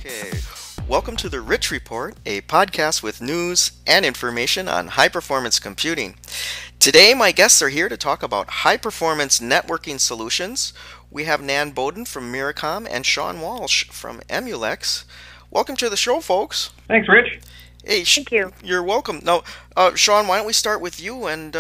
Okay, welcome to the Rich Report, a podcast with news and information on high-performance computing. Today, my guests are here to talk about high-performance networking solutions. We have Nan Boden from Myricom and Shaun Walsh from Emulex. Welcome to the show, folks. Thanks, Rich. Hey, Thank you. You're welcome. Now, Shaun, why don't we start with you and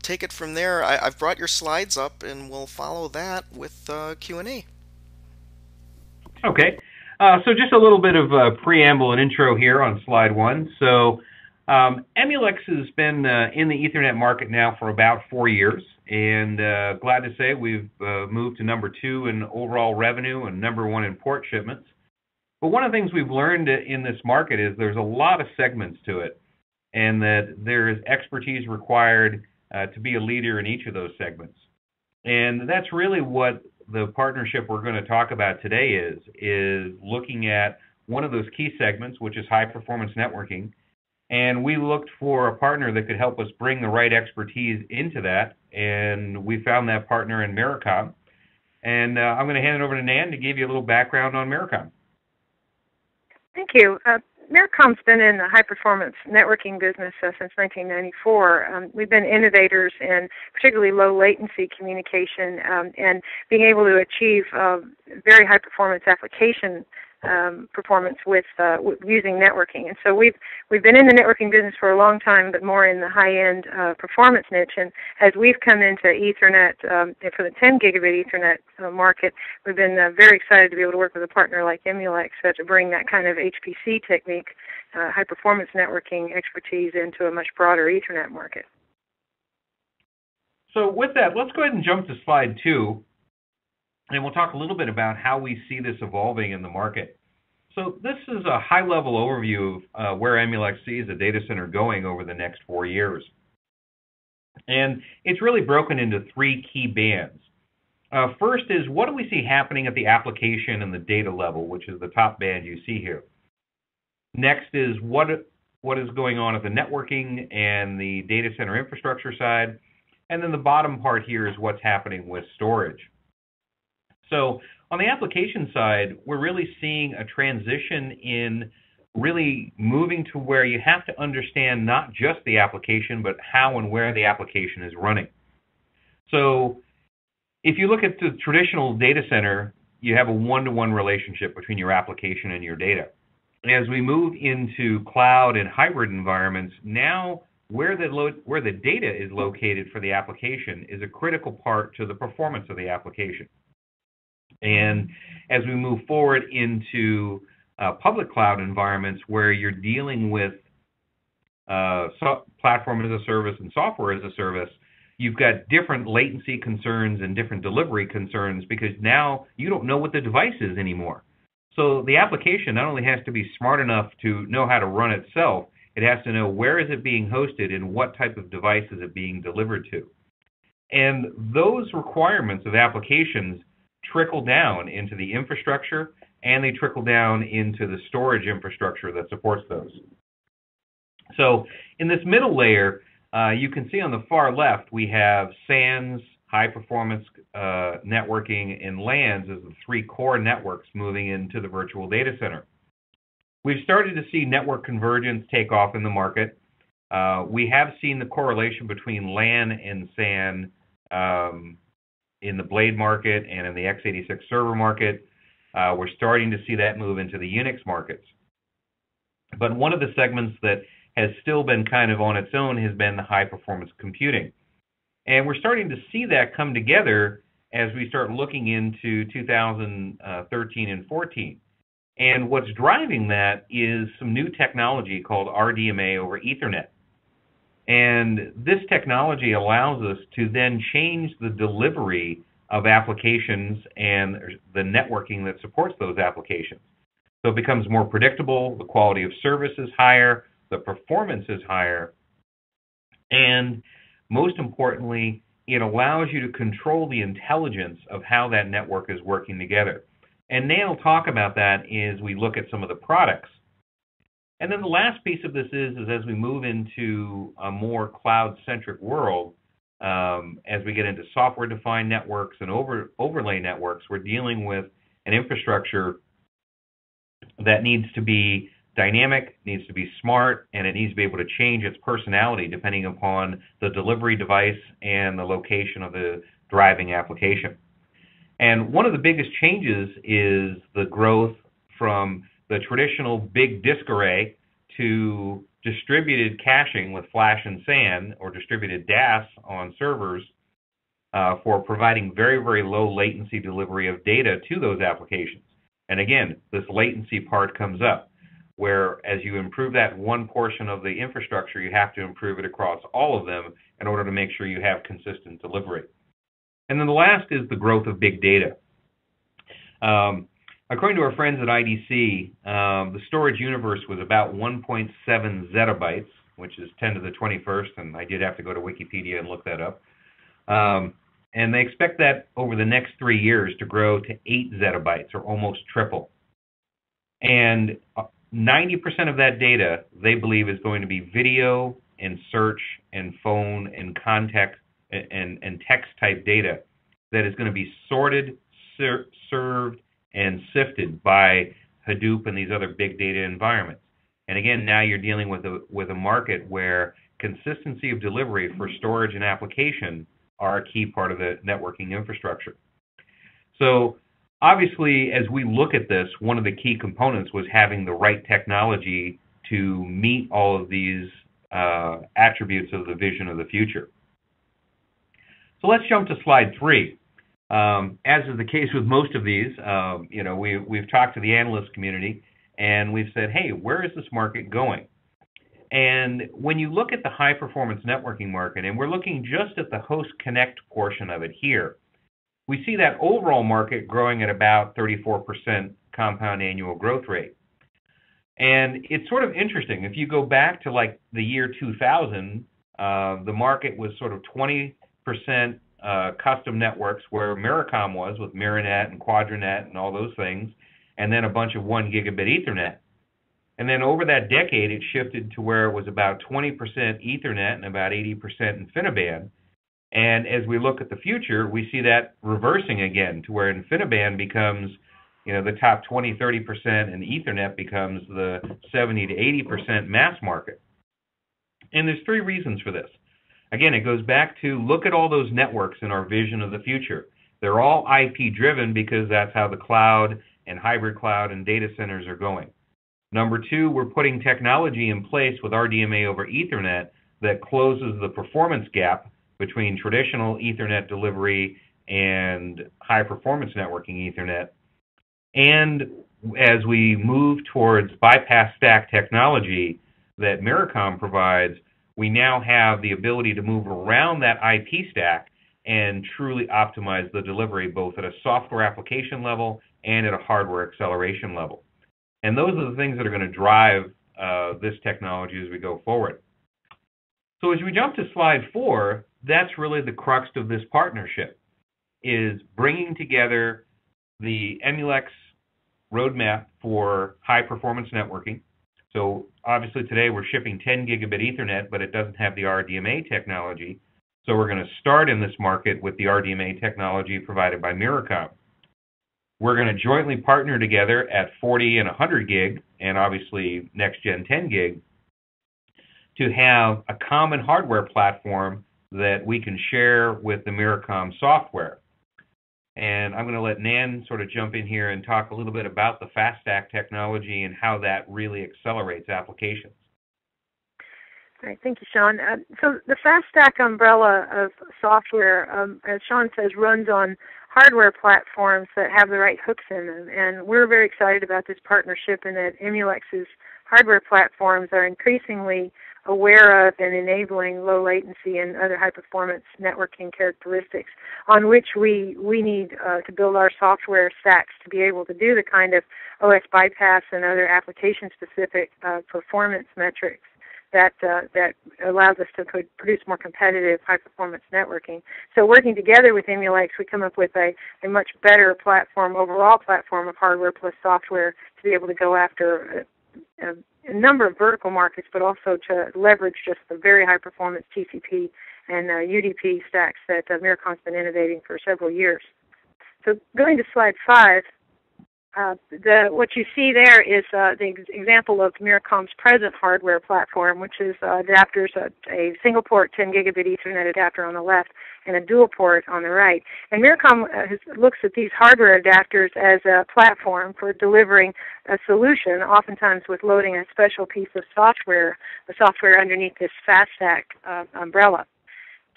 take it from there. I've brought your slides up, and we'll follow that with Q&A. Okay. So just a little bit of a preamble and intro here on slide one. So Emulex has been in the Ethernet market now for about 4 years, and glad to say we've moved to number 2 in overall revenue and number 1 in port shipments. But one of the things we've learned in this market is there's a lot of segments to it, and that there is expertise required to be a leader in each of those segments. And that's really what the partnership we're going to talk about today is looking at one of those key segments, which is high-performance networking. And we looked for a partner that could help us bring the right expertise into that, and we found that partner in Myricom. And I'm going to hand it over to Nan to give you a little background on Myricom. Thank you. Myricom's been in the high-performance networking business since 1994. We've been innovators in particularly low-latency communication and being able to achieve very high-performance application performance with using networking. And so we've been in the networking business for a long time, but more in the high-end performance niche. And as we've come into Ethernet for the 10 gigabit Ethernet market, we've been very excited to be able to work with a partner like Emulex to bring that kind of HPC technique, high-performance networking expertise into a much broader Ethernet market. So with that, let's go ahead and jump to slide 2. And we'll talk a little bit about how we see this evolving in the market. So this is a high-level overview of where Emulex sees the data center going over the next 4 years. And it's really broken into 3 key bands. First is, what do we see happening at the application and the data level, which is the top band you see here. Next is, what is going on at the networking and the data center infrastructure side. And then the bottom part here is what's happening with storage. So on the application side, we're really seeing a transition in really moving to where you have to understand not just the application, but how and where the application is running. So if you look at the traditional data center, you have a one-to-one relationship between your application and your data. As we move into cloud and hybrid environments, now where the data is located for the application is a critical part to the performance of the application. And as we move forward into public cloud environments where you're dealing with platform as a service and software as a service, you've got different latency concerns and different delivery concerns because now you don't know what the device is anymore. So the application not only has to be smart enough to know how to run itself, it has to know where is it being hosted and what type of device is it being delivered to. And those requirements of applications trickle down into the infrastructure, and they trickle down into the storage infrastructure that supports those. So in this middle layer, you can see on the far left, we have SANs, high-performance networking, and LANs as the 3 core networks moving into the virtual data center. We've started to see network convergence take off in the market. We have seen the correlation between LAN and SAN in the Blade market and in the x86 server market. We're starting to see that move into the Unix markets. But one of the segments that has still been kind of on its own has been the high-performance computing. And we're starting to see that come together as we start looking into 2013 and 14. And what's driving that is some new technology called RDMA over Ethernet. And this technology allows us to then change the delivery of applications and the networking that supports those applications. So it becomes more predictable, the quality of service is higher, the performance is higher, and most importantly, it allows you to control the intelligence of how that network is working together. And Nan will talk about that as we look at some of the products. And then the last piece of this is as we move into a more cloud-centric world, as we get into software-defined networks and overlay networks, we're dealing with an infrastructure that needs to be dynamic, needs to be smart, and it needs to be able to change its personality depending upon the delivery device and the location of the driving application. And one of the biggest changes is the growth from the traditional big disk array to distributed caching with flash and SAN, or distributed DAS on servers, for providing very, very low latency delivery of data to those applications. And again, this latency part comes up, where as you improve that one portion of the infrastructure, you have to improve it across all of them in order to make sure you have consistent delivery. And then the last is the growth of big data. According to our friends at IDC, the storage universe was about 1.7 zettabytes, which is 10 to the 21st, and I did have to go to Wikipedia and look that up. And they expect that over the next 3 years to grow to 8 zettabytes, or almost triple. And 90% of that data, they believe, is going to be video and search and phone and contact and text type data that is going to be sorted, served, and sifted by Hadoop and these other big data environments. And again, now you're dealing with a market where consistency of delivery for storage and application are a key part of the networking infrastructure. So obviously, as we look at this, one of the key components was having the right technology to meet all of these attributes of the vision of the future. So let's jump to slide 3. As is the case with most of these, we've talked to the analyst community, and we've said, hey, where is this market going? And when you look at the high-performance networking market, and we're looking just at the host connect portion of it here, we see that overall market growing at about 34% compound annual growth rate. And it's sort of interesting. If you go back to like the year 2000, the market was sort of 20% custom networks, where Myricom was with Myrinet and Quadranet and all those things, and then a bunch of 1 gigabit Ethernet. And then over that decade, it shifted to where it was about 20% Ethernet and about 80% InfiniBand. And as we look at the future, we see that reversing again to where InfiniBand becomes, the top 20, 30%, and Ethernet becomes the 70 to 80% mass market. And there's 3 reasons for this. Again, it goes back to look at all those networks in our vision of the future. They're all IP driven because that's how the cloud and hybrid cloud and data centers are going. Number 2, we're putting technology in place with RDMA over Ethernet that closes the performance gap between traditional Ethernet delivery and high-performance networking Ethernet. And as we move towards bypass stack technology that Myricom provides, we now have the ability to move around that IP stack and truly optimize the delivery both at a software application level and at a hardware acceleration level. And those are the things that are going to drive this technology as we go forward. So as we jump to slide 4, that's really the crux of this partnership, is bringing together the Emulex roadmap for high-performance networking. So obviously today we're shipping 10 gigabit Ethernet, but it doesn't have the RDMA technology. So we're going to start in this market with the RDMA technology provided by Myricom. We're going to jointly partner together at 40 and 100 gig, and obviously next-gen 10 gig, to have a common hardware platform that we can share with the Myricom software. And I'm going to let Nan sort of jump in here and talk a little bit about the fast stack technology and how that really accelerates applications. All right, thank you, Shaun. So the fast stack umbrella of software, as Shaun says, runs on hardware platforms that have the right hooks in them. And we're very excited about this partnership, and that Emulex's hardware platforms are increasingly aware of and enabling low latency and other high-performance networking characteristics on which we need to build our software stacks to be able to do the kind of OS bypass and other application-specific performance metrics that allows us to produce more competitive high-performance networking. So working together with Emulex, we come up with a much better platform, overall platform of hardware plus software to be able to go after a number of vertical markets, but also to leverage just the very high-performance TCP and UDP stacks that Myricom's been innovating for several years. So going to slide 5, What you see there is the example of Myricom's present hardware platform, which is adapters, a single port 10 gigabit Ethernet adapter on the left and a dual port on the right. And Myricom looks at these hardware adapters as a platform for delivering a solution, oftentimes with loading a special piece of software, the software underneath this FastStack umbrella.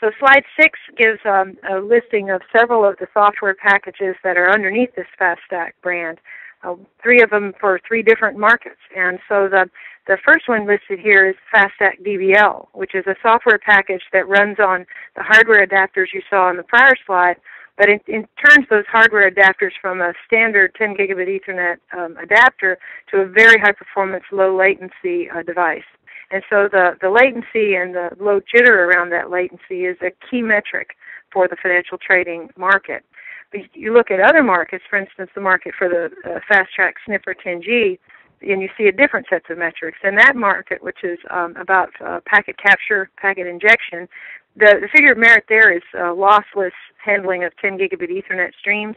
So slide 6 gives a listing of several of the software packages that are underneath this FastStack brand, 3 of them for 3 different markets. And so the first one listed here is FastStack DVL, which is a software package that runs on the hardware adapters you saw on the prior slide, but it turns those hardware adapters from a standard 10 gigabit Ethernet adapter to a very high-performance, low-latency device. And so the latency and the low jitter around that latency is a key metric for the financial trading market. But you look at other markets, for instance, the market for the FastStack Sniffer 10G, and you see a different set of metrics. In that market, which is about packet capture, packet injection, the figure of merit there is lossless handling of 10 gigabit Ethernet streams,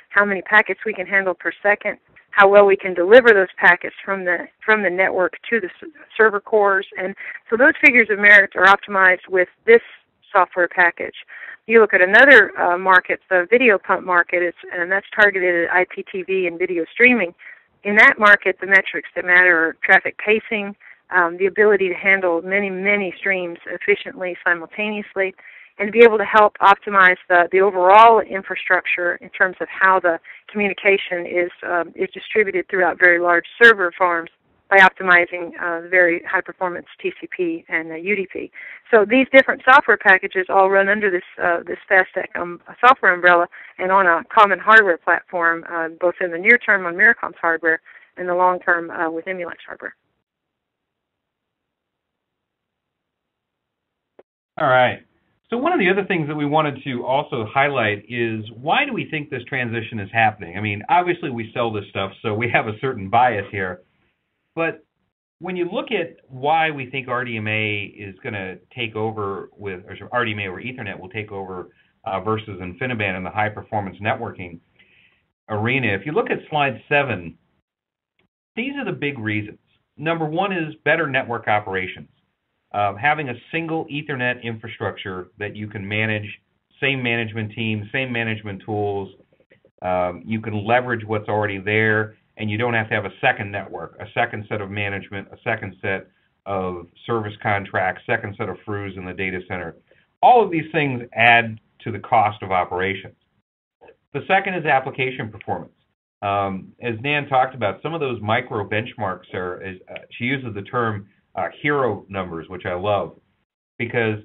how many packets we can handle per second, how well we can deliver those packets from the network to the server cores. And so those figures of merit are optimized with this software package. You look at another market, the video pump market, and that's targeted at IPTV and video streaming. In that market, the metrics that matter are traffic pacing, the ability to handle many, many streams efficiently simultaneously, and to be able to help optimize the overall infrastructure in terms of how the communication is distributed throughout very large server farms by optimizing very high-performance TCP and UDP. So these different software packages all run under this FastStack software umbrella and on a common hardware platform, both in the near term on Myricom's hardware and the long term with Emulex hardware. All right. So one of the other things that we wanted to also highlight is, why do we think this transition is happening? I mean, obviously we sell this stuff, so we have a certain bias here. But when you look at why we think RDMA is going to take over or RDMA over Ethernet will take over versus InfiniBand in the high-performance networking arena, if you look at slide 7, these are the big reasons. Number one is better network operations. Having a single Ethernet infrastructure that you can manage, same management team, same management tools, you can leverage what's already there, and you don't have to have a second network, a second set of management, a second set of service contracts, second set of FRUs in the data center. All of these things add to the cost of operations. The second is application performance. As Nan talked about, some of those micro benchmarks she uses the term hero numbers, which I love, because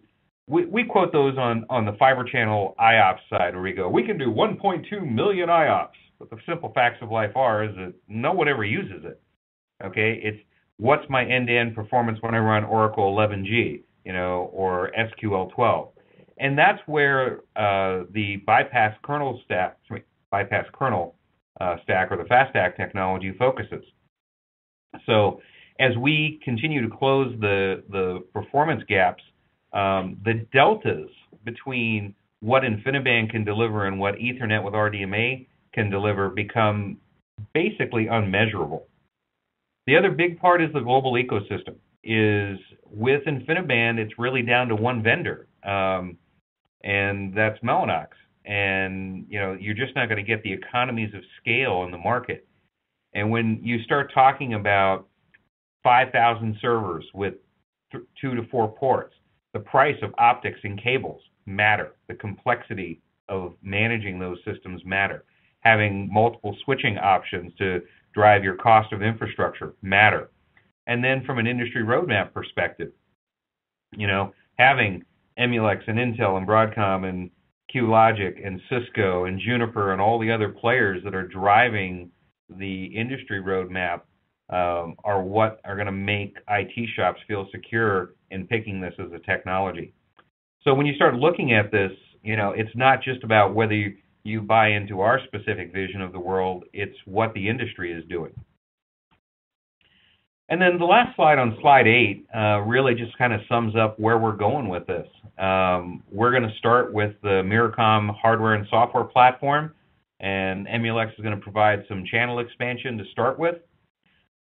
we quote those on the fiber channel IOPS side, where we go, we can do 1.2 million IOPS. But the simple facts of life is that no one ever uses it. Okay, it's what's my end-to-end performance when I run Oracle 11G, or SQL 12, and that's where the bypass kernel stack or the FastStack technology focuses. So as we continue to close the performance gaps, the deltas between what InfiniBand can deliver and what Ethernet with RDMA can deliver become basically unmeasurable. The other big part is the global ecosystem. With InfiniBand, it's really down to one vendor, and that's Mellanox. And you're just not going to get the economies of scale in the market. And when you start talking about 5,000 servers with 2 to 4 ports, the price of optics and cables matter. The complexity of managing those systems matter. Having multiple switching options to drive your cost of infrastructure matter. And then from an industry roadmap perspective, having Emulex and Intel and Broadcom and QLogic and Cisco and Juniper and all the other players that are driving the industry roadmap are what are going to make IT shops feel secure in picking this as a technology. So when you start looking at this, it's not just about whether you buy into our specific vision of the world, it's what the industry is doing. And then the last slide on slide 8 really just kind of sums up where we're going with this. We're going to start with the Myricom hardware and software platform. and Emulex is going to provide some channel expansion to start with.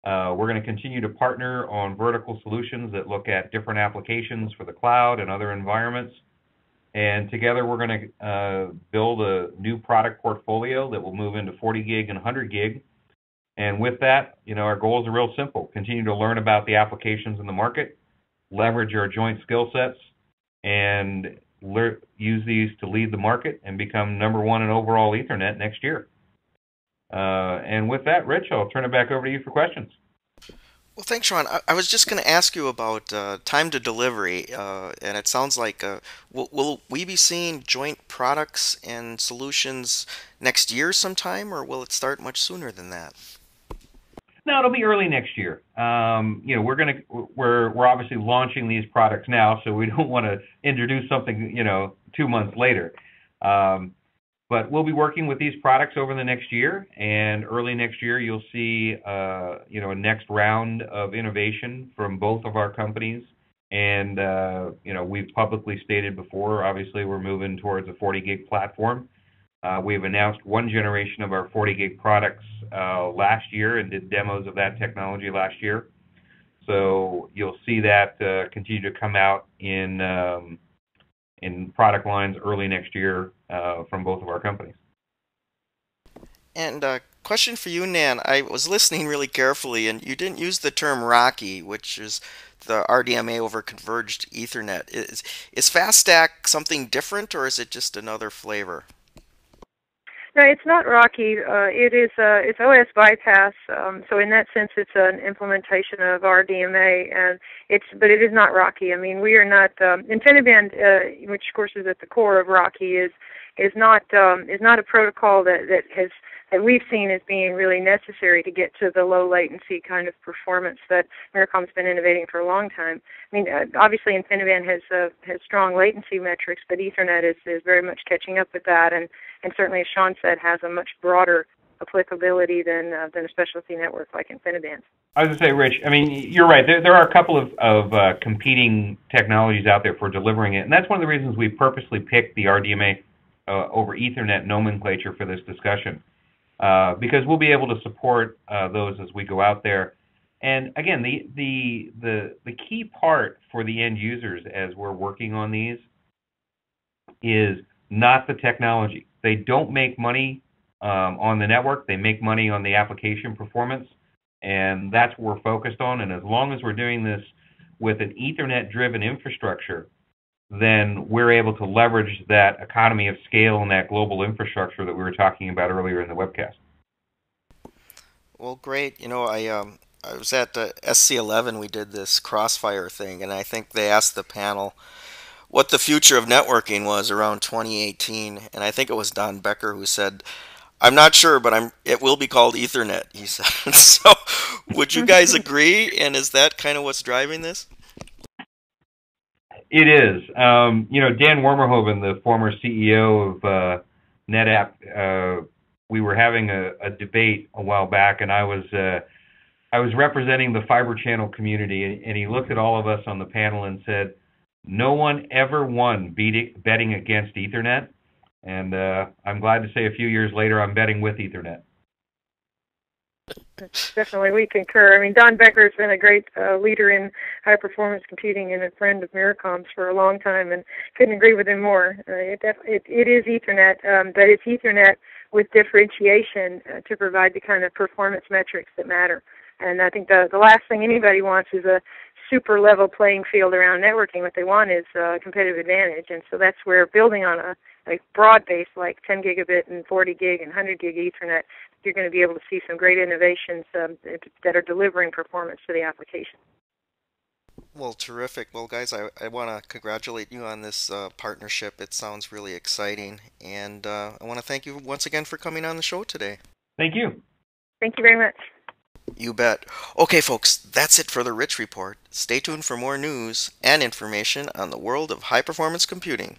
We're going to continue to partner on vertical solutions that look at different applications for the cloud and other environments. And together we're going to build a new product portfolio that will move into 40 gig and 100 gig. And with that, our goals are real simple. Continue to learn about the applications in the market, leverage our joint skill sets, and use these to lead the market and become #1 in overall Ethernet next year. And with that, Rich, I'll turn it back over to you for questions. Well, thanks, Shaun. I was just going to ask you about time to delivery, and it sounds like will we be seeing joint products and solutions next year sometime, or will it start much sooner than that? No, it'll be early next year. We're obviously launching these products now, so we don't want to introduce something 2 months later. But we'll be working with these products over the next year, and early next year you'll see a next round of innovation from both of our companies. And we've publicly stated before, obviously we're moving towards a 40 gig platform. We've announced one generation of our 40 gig products last year and did demos of that technology last year. So you'll see that continue to come out in product lines early next year from both of our companies. And question for you, Nan. I was listening really carefully, and you didn't use the term RoCE, which is the RDMA over Converged Ethernet. Is FastStack something different, or is it just another flavor? No, it's not RoCE. It's OS bypass. So in that sense, it's an implementation of RDMA, but it is not RoCE. I mean, we are not InfiniBand, which of course is at the core of RoCE, is not a protocol that we've seen as being really necessary to get to the low latency kind of performance that Myricom's been innovating for a long time. I mean, obviously InfiniBand has strong latency metrics, but Ethernet is very much catching up with that, and certainly, as Shaun said, has a much broader applicability than a specialty network like InfiniBand. I was going to say, Rich, I mean, you're right. There are a couple of competing technologies out there for delivering it, and that's one of the reasons we purposely picked the RDMA over Ethernet nomenclature for this discussion. Because we'll be able to support those as we go out there. And again, the key part for the end users as we're working on these is not the technology. They don't make money on the network. They make money on the application performance, and that's what we're focused on. And as long as we're doing this with an Ethernet-driven infrastructure, then we're able to leverage that economy of scale and that global infrastructure that we were talking about earlier in the webcast. Well, great. I was at SC11. We did this Crossfire thing, and I think they asked the panel what the future of networking was around 2018, and I think it was Don Becker who said, "I'm not sure, but it will be called Ethernet," he said. So, would you guys agree? And is that kind of what's driving this? It is. Dan Wormerhoven, the former CEO of NetApp, we were having a debate a while back, and I was representing the fiber channel community, and he looked at all of us on the panel and said, "No one ever won betting against Ethernet," and I'm glad to say a few years later I'm betting with Ethernet. Definitely, we concur. I mean, Don Becker has been a great leader in high-performance computing and a friend of Myricom's for a long time, and couldn't agree with him more. It is Ethernet, but it's Ethernet with differentiation to provide the kind of performance metrics that matter. And I think the last thing anybody wants is a super level playing field around networking. What they want is competitive advantage, and so that's where building on a broad base like 10 gigabit and 40 gig and 100 gig Ethernet, you're going to be able to see some great innovations that are delivering performance to the application. Well, terrific. Well, guys, I want to congratulate you on this partnership. It sounds really exciting, and I want to thank you once again for coming on the show today. Thank you. Thank you very much. You bet. Okay, folks, that's it for the Rich Report. Stay tuned for more news and information on the world of high-performance computing.